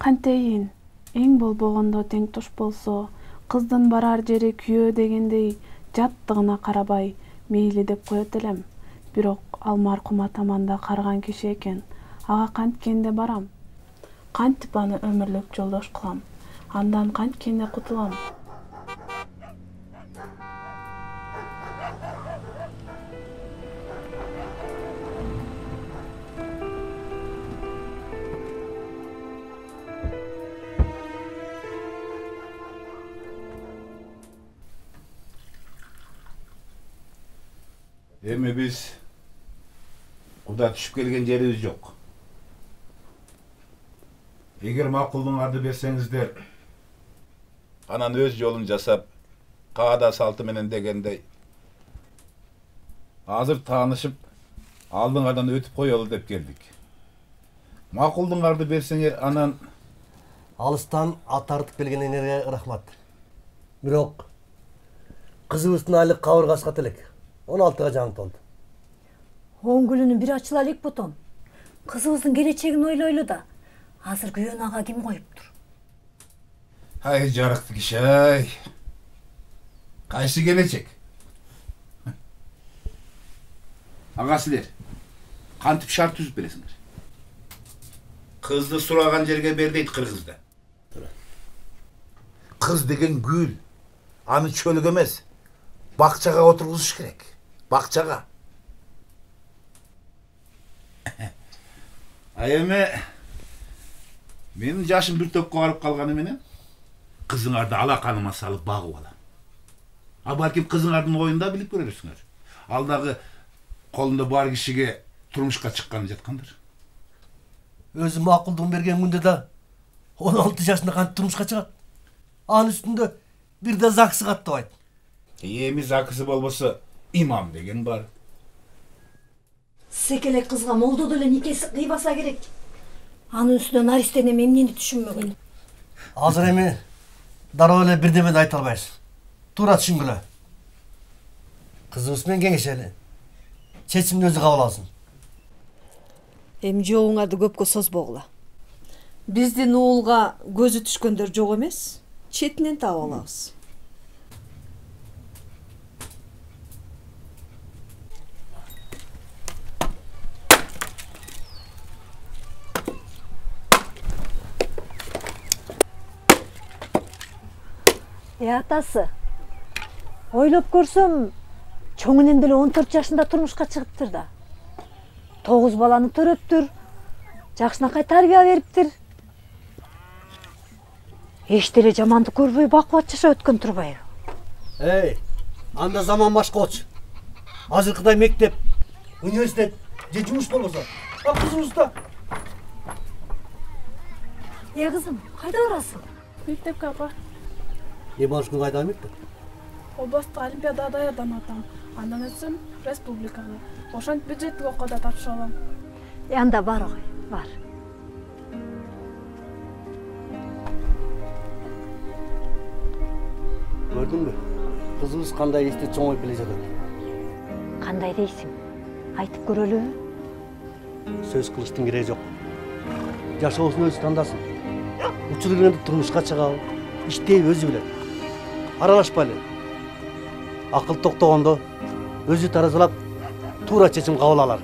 Кантейин, эң болбогондо тең туш болсо, кыздын барар жери күйөө дегендей жаттыгына карабай мейли деп коет элем. Бирок ал маркум атаманда карган киши экен. Ага канткенде барам. Кантип аны өмүрлүк жолдош кылам. Андан канткенде кутулам. Эми биз куда түшүп келген жерибиз жок. Эгер макулдуңарды берсеңиздер, анан өз жолун жасап, каада салты менен дегендей, азыр таанышып, алдыңардан өтүп коелу деп келдик. Макулдуңарды берсеңер, анан алыстан ат тартып келгениңерге рахмат. Бирок кызыбыздын айлык кабыргасыга телек. 16-га жаңы толду. 10 күнүнүн бири ачыла элек потом. Кызыбыздын келечегин ойлойлу да. Азыр күйөөнү ага ким коюптур? Ай, жарыктуу киши, ай. Кайсы келечек? Ага, силер кантип шарт түзүп бересиңер? Кызды сураган жерге бер дейт кыргызда. Кыз деген гүл, аны чөлгө эмес, бакчага отургузуш керек. Бакчага. Эми менин жашым бир топко барып калганы менен кызыңарды алаканыма салып багып алам. А балким кызыңардын оюнда билип көрөрсүңөр. Ал дагы колунда бар кишиге турмушка чыкканы жаткандыр. Өзү макулдугун берген күндө да 16 жашында кантип турмушка чыгат? Анын үстүндө бир да заксы каттабайт. Эми закысы болбосо имам деген бар. Секелек кызга молдо деле никеси кыйбаса керек. Анын үстүнөн аристен эмнени түшүнмөгөн. Азыр эми дароо эле бирдемени айта албайсың. Туура түшүнгүлө. Кызыбыз менен кеңешели. Чечимди өзү кабыл алсын. Эми жообуңарды көпкө созбогула. Биздин уулга көзү түшкөндөр жок эмес, четинен таап алабыз. Атасы, ойлоп көрсөм, чоңунен деле 14 жашында турмушка чыгыптыр да. 9 баланы төрөптүр, жакшынакай тарбия бериптир. Эч деле жамандык көрбөй бакубат жашап өткөн турбайбы? Эй, анда заман башкачы. Азыркыдай мектеп, университет же жумуш болбосо, кызыбызда. Кызым, кайда барасың? Мектепке апа. Эми алыш күнгө айдап эмекпи? Областтык олимпиадага даярданып атам. Андан өтсөм республикага. Ошентип бюджеттик окууда тапшыра алам. Анда бар ой, бар. Көрдүңбү? Кызыбыз кандай эсте чоңоюп келе жатат. Кандай дейсиң? Айтып көрөлүбү? Сөз кылыштын кереги жок. Жашоосун өзү тандасын. Учур келгенде турмушка чыгабы, иштейби өзү билет. Аралашпайлы. Акыл токтогондо өзү таразалап туура чечим кабыл алар.